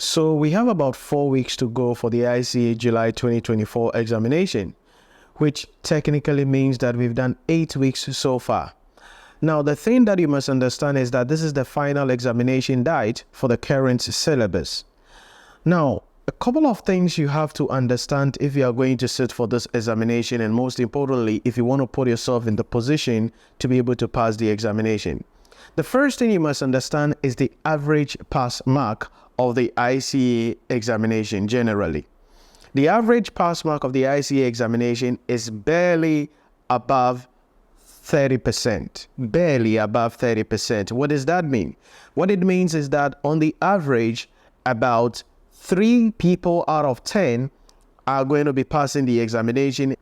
So we have about 4 weeks to go for the ICA July 2024 examination, which technically means that we've done 8 weeks so far. Now, the thing that you must understand is that this is the final examination date for the current syllabus. Now, a couple of things you have to understand if you are going to sit for this examination, and most importantly, if you want to put yourself in the position to be able to pass the examination. The first thing you must understand is the average pass mark of the ICA examination generally. The average pass mark of the ICA examination is barely above 30%. Barely above 30%. What does that mean? What it means is that on the average, about 3 people out of 10 are going to be passing the examination.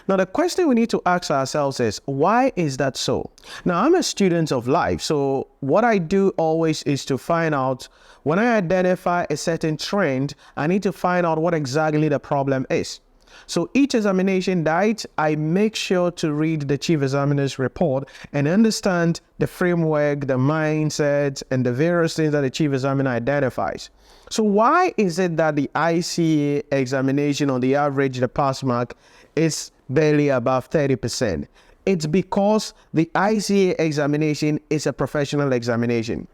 Now, the question we need to ask ourselves is, why is that so? Now, I'm a student of life, so what I do always is to find out, when I identify a certain trend, I need to find out what exactly the problem is. So each examination date, I make sure to read the Chief Examiner's report and understand the framework, the mindset, and the various things that the Chief Examiner identifies. So why is it that the ICA examination, on the average, the pass mark is barely above 30%? It's because the ICA examination is a professional examination.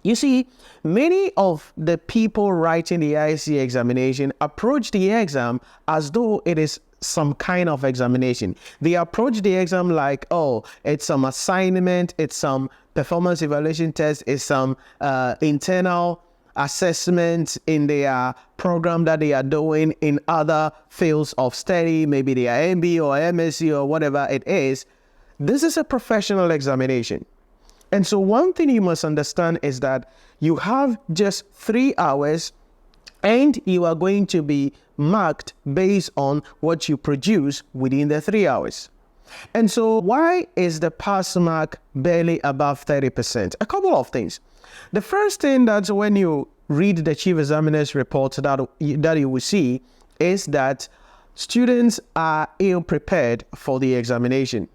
You see, many of the people writing the ICA examination approach the exam as though it is some kind of examination. They approach the exam like, oh, it's some assignment, it's some performance evaluation test, it's some internal assessment in their program that they are doing in other fields of study, maybe they are MB or MSc or whatever it is. This is a professional examination. And so one thing you must understand is that you have just 3 hours and you are going to be marked based on what you produce within the 3 hours. And so why is the pass mark barely above 30%? A couple of things. The first thing that when you read the Chief Examiner's report that you will see is that students are ill-prepared for the examination.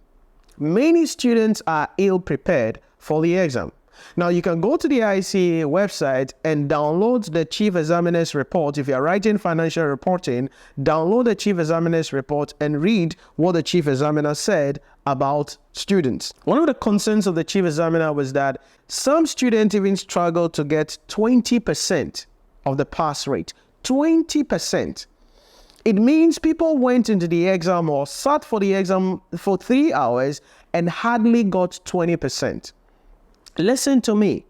Many students are ill-prepared for the exam. Now, you can go to the ICA website and download the Chief Examiner's report. If you're writing financial reporting, download the Chief Examiner's report and read what the Chief Examiner said about students. One of the concerns of the Chief Examiner was that some students even struggle to get 20% of the pass rate. 20%. It means people went into the exam or sat for the exam for 3 hours and hardly got 20%. Listen to me.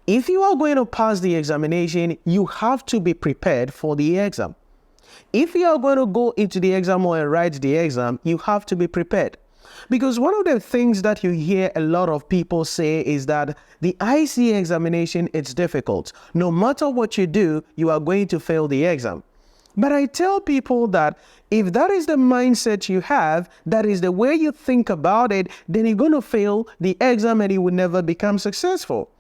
If you are going to pass the examination, you have to be prepared for the exam. If you are going to go into the exam or write the exam, you have to be prepared. Because one of the things that you hear a lot of people say is that the ICA examination is difficult. No matter what you do, you are going to fail the exam. But I tell people that if that is the mindset you have, that is the way you think about it, then you're going to fail the exam and you will never become successful.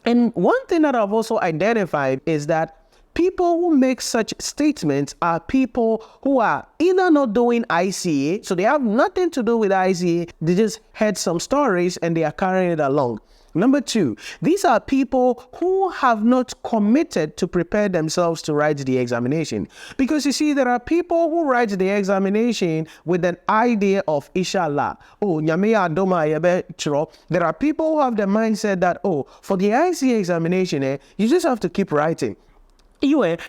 And one thing that I've also identified is that people who make such statements are people who are either not doing ICA, so they have nothing to do with ICA, they just heard some stories and they are carrying it along. Number 2, these are people who have not committed to prepare themselves to write the examination. Because you see, there are people who write the examination with an idea of inshallah. Oh, nyame adoma yebe chro. There are people who have the mindset that, oh, for the ICA examination, you just have to keep writing.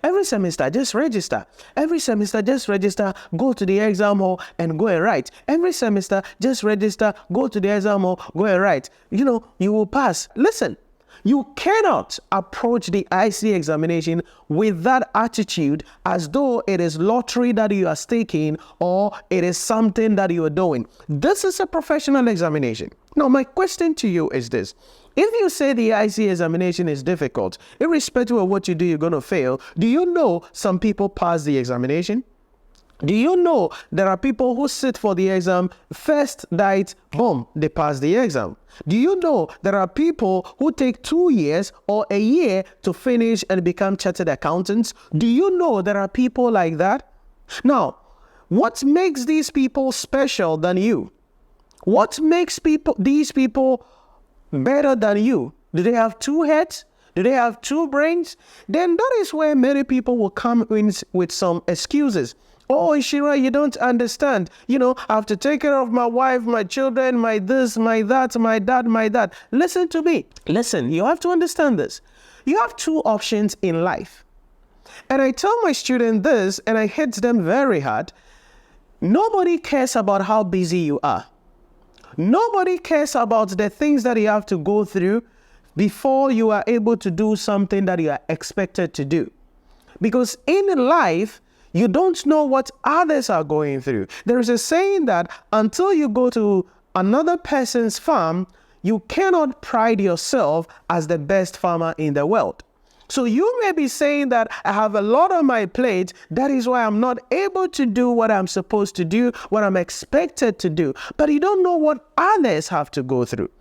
Every semester, just register. Every semester, just register, go to the exam hall and go and write. Every semester, just register, go to the exam hall, go and write. You will pass. Listen, you cannot approach the ICA examination with that attitude as though it is lottery that you are staking or it is something that you are doing. This is a professional examination. Now, my question to you is this. If you say the ICA examination is difficult, irrespective of what you do, you're going to fail, do you know some people pass the examination? Do you know there are people who sit for the exam, first night, boom, they pass the exam? Do you know there are people who take 2 years or a year to finish and become chartered accountants? Do you know there are people like that? Now, what makes these people special than you? What makes these people better than you? Do they have 2 heads? Do they have two brains? Then that is where many people will come in with some excuses. Oh, Nhyira, you don't understand. I have to take care of my wife, my children, my this, my that, my dad, my dad. Listen to me. Listen, you have to understand this. You have two options in life. And I tell my students this, and I hit them very hard. Nobody cares about how busy you are. Nobody cares about the things that you have to go through before you are able to do something that you are expected to do. Because in life, you don't know what others are going through. There is a saying that until you go to another person's farm, you cannot pride yourself as the best farmer in the world. So you may be saying that I have a lot on my plate. That is why I'm not able to do what I'm supposed to do, what I'm expected to do. But you don't know what others have to go through.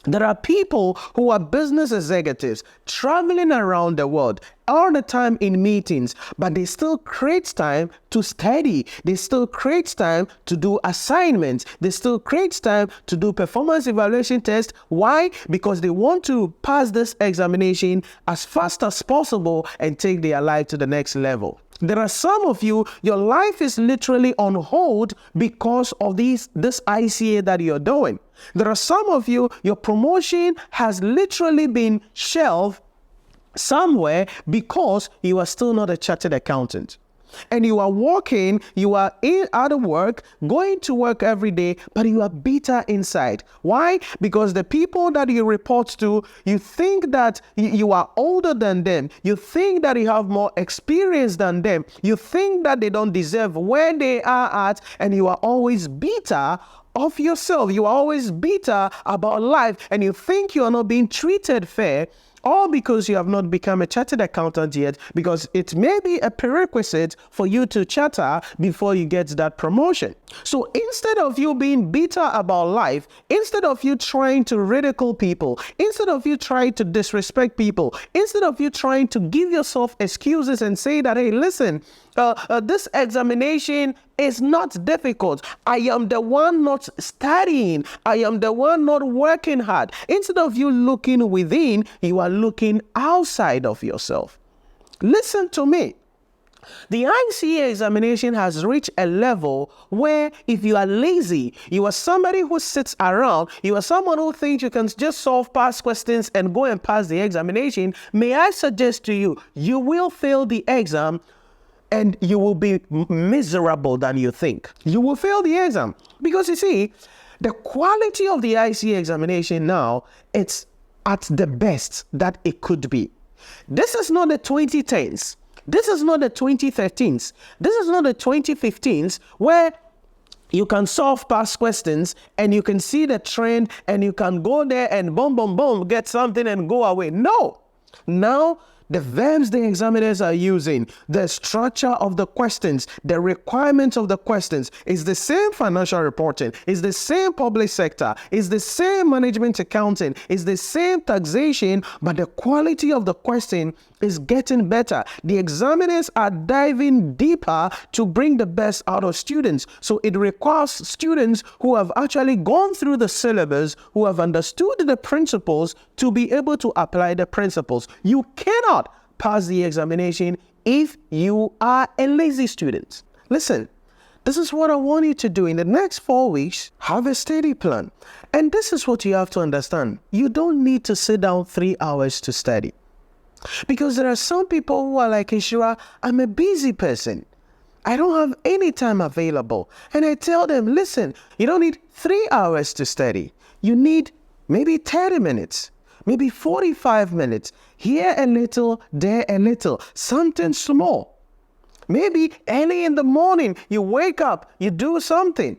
There are people who are business executives traveling around the world all the time in meetings, but they still create time to study. They still create time to do assignments. They still create time to do performance evaluation tests. Why? Because they want to pass this examination as fast as possible and take their life to the next level. There are some of you, your life is literally on hold because of this ICA that you're doing. There are some of you, your promotion has literally been shelved somewhere because you are still not a chartered accountant. And you are working, you are out of work, going to work every day, but you are bitter inside. Why? Because the people that you report to, you think that you are older than them. You think that you have more experience than them. You think that they don't deserve where they are at, and you are always bitter of yourself. You are always bitter about life, and you think you are not being treated fair. All because you have not become a chartered accountant yet, because it may be a prerequisite for you to charter before you get that promotion. So instead of you being bitter about life, instead of you trying to ridicule people, instead of you trying to disrespect people, instead of you trying to give yourself excuses and say that, hey, listen, this examination is not difficult. I am the one not studying. I am the one not working hard. Instead of you looking within, you are looking outside of yourself. Listen to me. The ICA examination has reached a level where if you are lazy, you are somebody who sits around, you are someone who thinks you can just solve past questions and go and pass the examination, may I suggest to you, you will fail the exam and you will be miserable than you think. You will fail the exam. Because you see, the quality of the ICA examination now, it's at the best that it could be. This is not the 2010s. This is not the 2013s. This is not the 2015s where you can solve past questions and you can see the trend and you can go there and boom, boom, boom, get something and go away. No. Now, the verbs the examiners are using, the structure of the questions, the requirements of the questions is the same financial reporting, is the same public sector, is the same management accounting, is the same taxation, but the quality of the question is getting better. The examiners are diving deeper to bring the best out of students. So it requires students who have actually gone through the syllabus, who have understood the principles to be able to apply the principles. You cannot pass the examination if you are a lazy student. Listen, this is what I want you to do in the next 4 weeks. Have a study plan. And this is what you have to understand. You don't need to sit down 3 hours to study. Because there are some people who are like, Nhyira, I'm a busy person. I don't have any time available. And I tell them, listen, you don't need 3 hours to study. You need maybe 30 minutes, maybe 45 minutes. Here a little, there a little, something small. Maybe early in the morning, you wake up, you do something.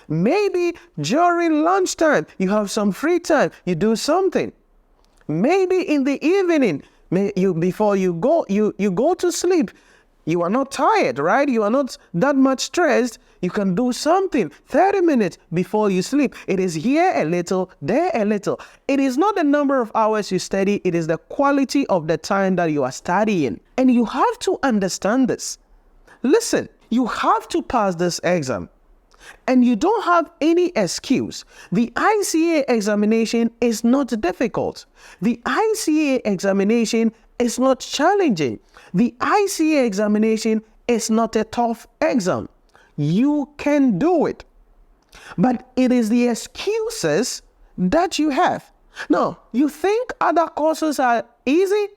Maybe during lunchtime, you have some free time, you do something. Maybe in the evening, before you go to sleep, you are not tired, right? You are not that much stressed. You can do something 30 minutes before you sleep. It is here a little, there a little. It is not the number of hours you study. It is the quality of the time that you are studying. And you have to understand this. Listen, you have to pass this exam. and you don't have any excuse. The ICA examination is not difficult. The ICA examination is not challenging. The ICA examination is not a tough exam. You can do it. But it is the excuses that you have. Now, you think other courses are easy?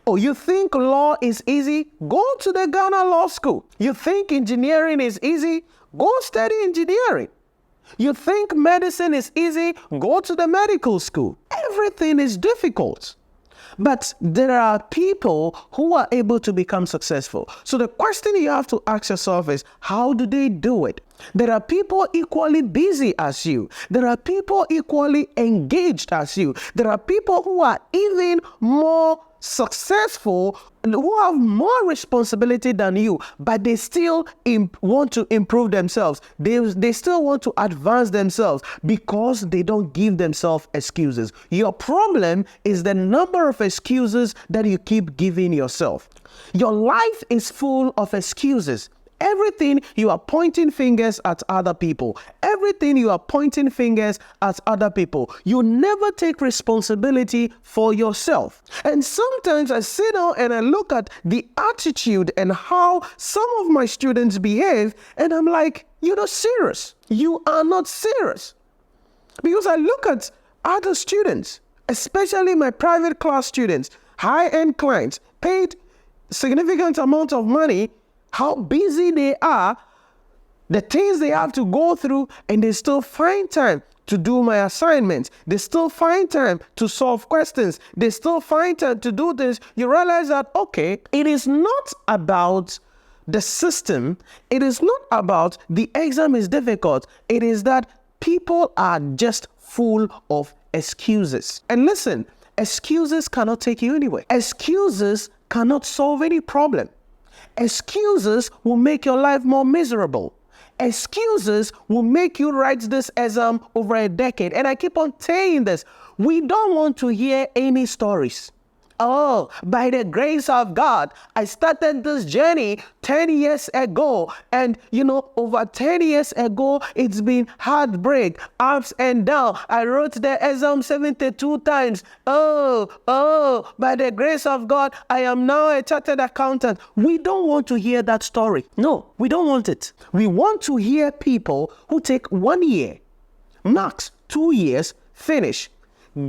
Or you think law is easy? Go to the Ghana Law School. You think engineering is easy? Go study engineering. You think medicine is easy? Go to the medical school. Everything is difficult. But there are people who are able to become successful. So the question you have to ask yourself is, how do they do it? There are people equally busy as you. There are people equally engaged as you. There are people who are even more successful, who have more responsibility than you, but they still want to improve themselves. They still want to advance themselves because they don't give themselves excuses. Your problem is the number of excuses that you keep giving yourself. Your life is full of excuses. Everything you are pointing fingers at other people. Everything you are pointing fingers at other people. You never take responsibility for yourself. And sometimes I sit down and I look at the attitude and how some of my students behave, and I'm like, you're not serious. You are not serious. Because I look at other students, especially my private class students, high-end clients, paid significant amount of money, how busy they are, the things they have to go through, and they still find time to do my assignments. They still find time to solve questions. They still find time to do this. You realize that, okay, it is not about the system. It is not about the exam is difficult. It is that people are just full of excuses. And listen, excuses cannot take you anywhere. Excuses cannot solve any problem. Excuses will make your life more miserable. Excuses will make you write this exam over a decade. And I keep on saying this. We don't want to hear any stories. Oh, by the grace of God, I started this journey 10 years ago. And, over 10 years ago, it's been heartbreak, ups and downs. I wrote the exam 72 times. Oh, by the grace of God, I am now a chartered accountant. We don't want to hear that story. No, we don't want it. We want to hear people who take 1 year, max 2 years, finish,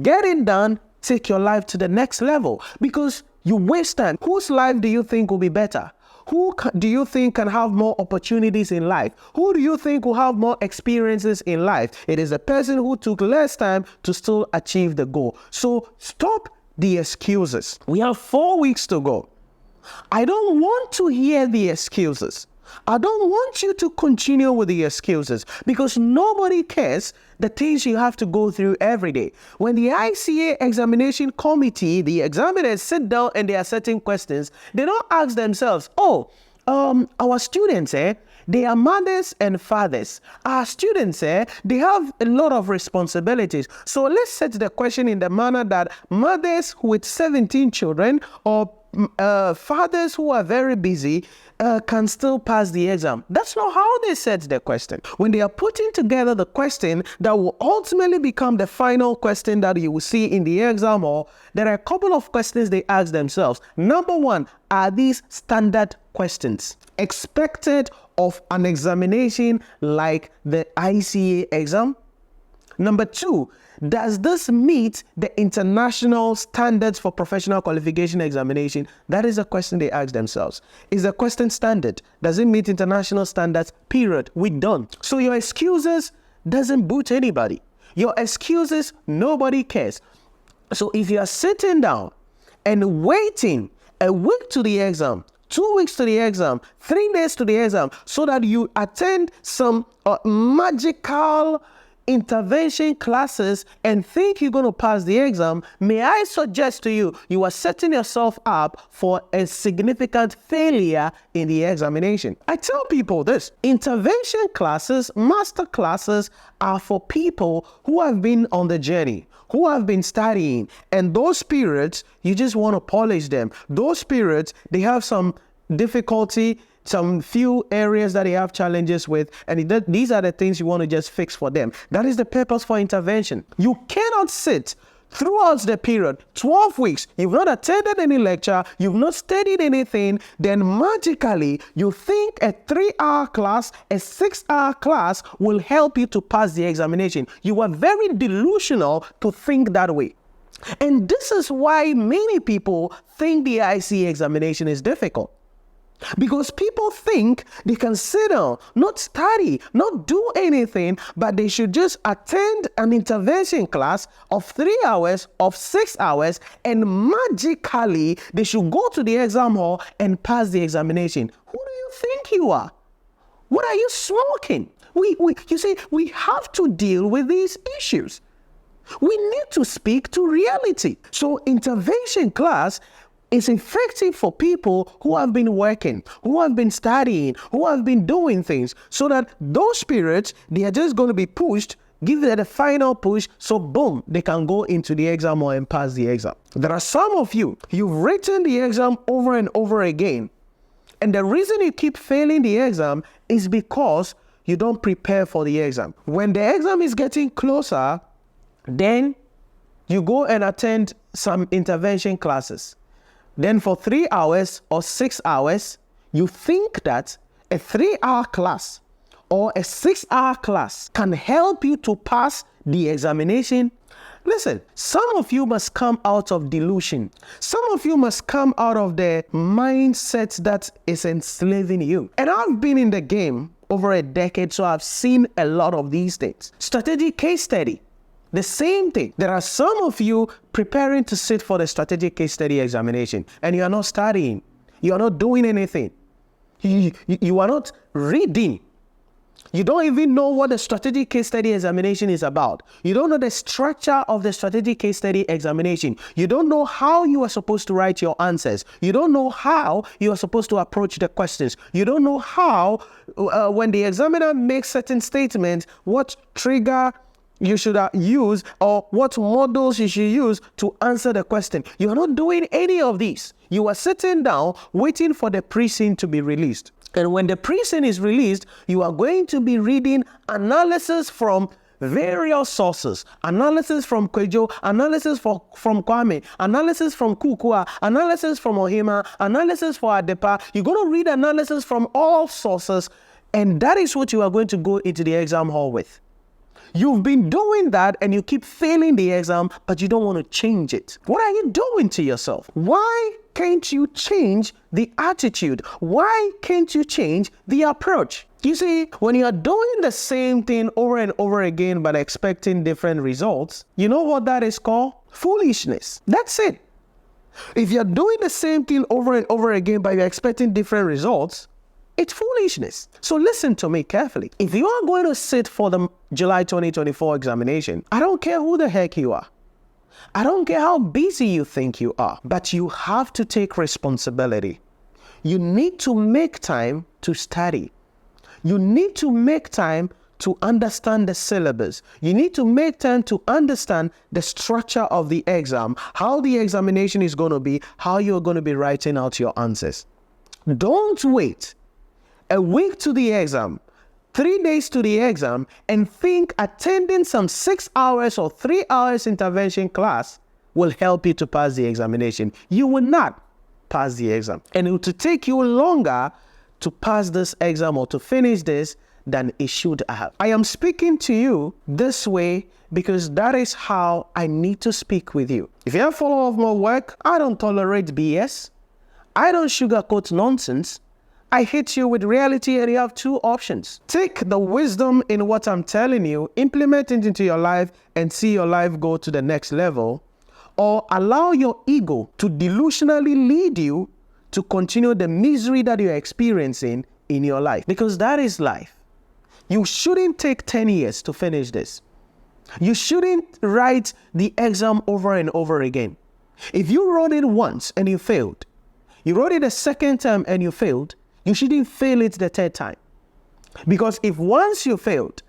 get it done, take your life to the next level, because you waste time. Whose life do you think will be better? Who do you think can have more opportunities in life? Who do you think will have more experiences in life? It is the person who took less time to still achieve the goal. So stop the excuses. We have 4 weeks to go. I don't want to hear the excuses. I don't want you to continue with the excuses, because nobody cares the things you have to go through every day. When the ICA examination committee, the examiners sit down and they are setting questions, they don't ask themselves, our students, they are mothers and fathers. Our students, they have a lot of responsibilities. So let's set the question in the manner that mothers with 17 children or fathers who are very busy can still pass the exam. That's not how they set the question. When they are putting together the question that will ultimately become the final question that you will see in the exam, or there are a couple of questions they ask themselves. Number one, are these standard questions expected of an examination like the ICA exam? Number two, does this meet the international standards for professional qualification examination? That is a question they ask themselves. Is the question standard? Does it meet international standards? Period. We're done. So your excuses doesn't boot anybody. Your excuses, nobody cares. So if you are sitting down and waiting a week to the exam, 2 weeks to the exam, 3 days to the exam, so that you attend some magical intervention classes and think you're going to pass the exam, may I suggest to you, you are setting yourself up for a significant failure in the examination. I tell people this: intervention classes, master classes are for people who have been on the journey, who have been studying, and those periods, you just want to polish them. Those periods, they have some difficulty, some few areas that they have challenges with, and these are the things you want to just fix for them. That is the purpose for intervention. You cannot sit throughout the period, 12 weeks, you've not attended any lecture, you've not studied anything, then magically you think a 3-hour class, a 6-hour class will help you to pass the examination. You are very delusional to think that way. And this is why many people think the ICAG examination is difficult. Because people think they can sit down, not study, not do anything, but they should just attend an intervention class of 3 hours, of 6 hours, and magically they should go to the exam hall and pass the examination. Who do you think you are? What are you smoking? You see, we have to deal with these issues. We need to speak to reality. So intervention class is effective for people who have been working, who have been studying, who have been doing things, so that those periods, they are just going to be pushed, give it a final push, so boom, they can go into the exam or and pass the exam. There are some of you, you've written the exam over and over again, and the reason you keep failing the exam is because you don't prepare for the exam. When the exam is getting closer, then you go and attend some intervention classes. Then for 3 hours or 6 hours, you think that a 3-hour class or a 6-hour class can help you to pass the examination. Listen, some of you must come out of delusion. Some of you must come out of the mindset that is enslaving you. And I've been in the game over a decade, so I've seen a lot of these things. Strategic case study. The same thing. There are some of you preparing to sit for the strategic case study examination, and you are not studying. You are not doing anything. You are not reading. You don't even know what the strategic case study examination is about. You don't know the structure of the strategic case study examination. You don't know how you are supposed to write your answers. You don't know how you are supposed to approach the questions. You don't know how, when the examiner makes certain statements, what trigger you should use or what models you should use to answer the question. You are not doing any of these. You are sitting down waiting for the precinct to be released. And when the precinct is released, you are going to be reading analysis from various sources. Analysis from Kwejo, analysis from Kwame, analysis from Kukua, analysis from Ohima, analysis for Adepa. You're going to read analysis from all sources, and that is what you are going to go into the exam hall with. You've been doing that and you keep failing the exam, but you don't want to change it. What are you doing to yourself? Why can't you change the attitude? Why can't you change the approach? You see, when you are doing the same thing over and over again but expecting different results, you know what that is called? Foolishness. That's it. If you're doing the same thing over and over again but you're expecting different results, it's foolishness. So listen to me carefully. If you are going to sit for the July 2024 examination, I don't care who the heck you are. I don't care how busy you think you are, but you have to take responsibility. You need to make time to study. You need to make time to understand the syllabus. You need to make time to understand the structure of the exam, how the examination is going to be, how you're going to be writing out your answers. Don't wait a week to the exam, 3 days to the exam, and think attending some 6 hours or 3 hours intervention class will help you to pass the examination. You will not pass the exam. And it will take you longer to pass this exam or to finish this than it should have. I am speaking to you this way because that is how I need to speak with you. If you have followed my work, I don't tolerate BS. I don't sugarcoat nonsense. I hit you with reality, and you have two options. Take the wisdom in what I'm telling you, implement it into your life, and see your life go to the next level, or allow your ego to delusionally lead you to continue the misery that you're experiencing in your life. Because that is life. You shouldn't take 10 years to finish this. You shouldn't write the exam over and over again. If you wrote it once and you failed, you wrote it a second time and you failed, you shouldn't fail it the third time. Because if once you failed,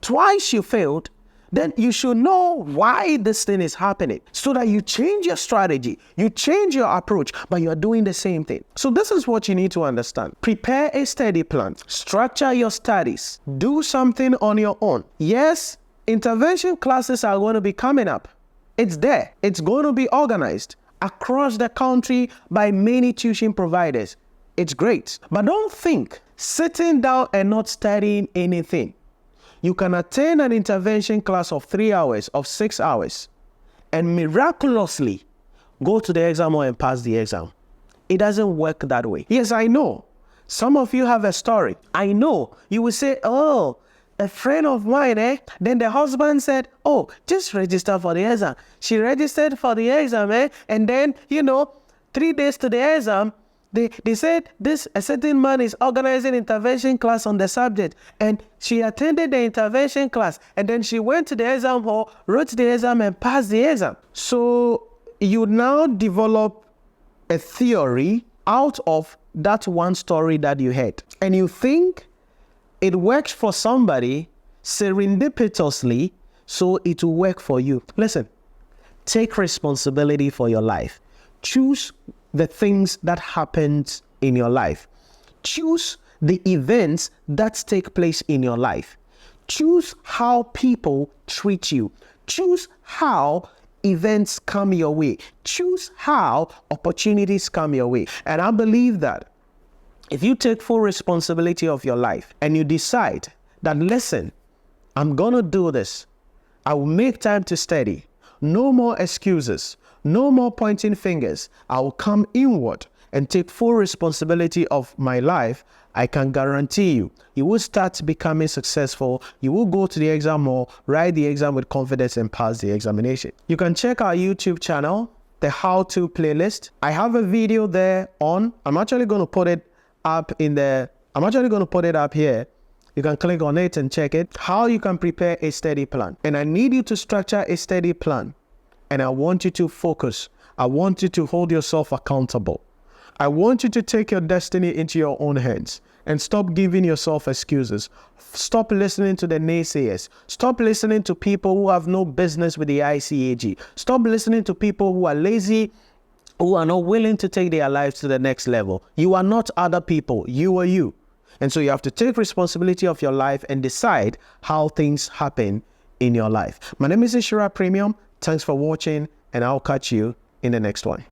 twice you failed, then you should know why this thing is happening so that you change your strategy, you change your approach, but you're doing the same thing. So this is what you need to understand. Prepare a study plan, structure your studies, do something on your own. Yes, intervention classes are going to be coming up. It's there. It's going to be organized across the country by many tuition providers. It's great. But don't think sitting down and not studying anything. You can attend an intervention class of 3 hours, of 6 hours, and miraculously go to the exam and pass the exam. It doesn't work that way. Yes, I know. Some of you have a story. I know. You will say, oh, a friend of mine, then the husband said, oh, just register for the exam. She registered for the exam, and then, 3 days to the exam, they said a certain man is organizing intervention class on the subject, and she attended the intervention class, and then she went to the exam hall, wrote the exam, and passed the exam. So you now develop a theory out of that one story that you heard, and you think it works for somebody serendipitously, so it will work for you. Listen, take responsibility for your life. Choose the things that happened in your life. Choose the events that take place in your life. Choose how people treat you. Choose how events come your way. Choose how opportunities come your way. And I believe that if you take full responsibility of your life and you decide that, listen, I'm going to do this. I will make time to study. No more excuses. No more pointing fingers. I will come inward and take full responsibility of my life. I can guarantee you will start becoming successful. You will go to the exam hall, write the exam with confidence, and pass the examination. You can check our YouTube channel, the how-to playlist. I have a video there on, I'm actually going to put it up here. You can click on it and check it, how you can prepare a study plan. And I need you to structure a study plan. And I want you to focus. I want you to hold yourself accountable. I want you to take your destiny into your own hands and stop giving yourself excuses. Stop listening to the naysayers. Stop listening to people who have no business with the ICAG. Stop listening to people who are lazy, who are not willing to take their lives to the next level. You are not other people. You are you. And so you have to take responsibility of your life and decide how things happen in your life. My name is Nhyira Premium. Thanks for watching, and I'll catch you in the next one.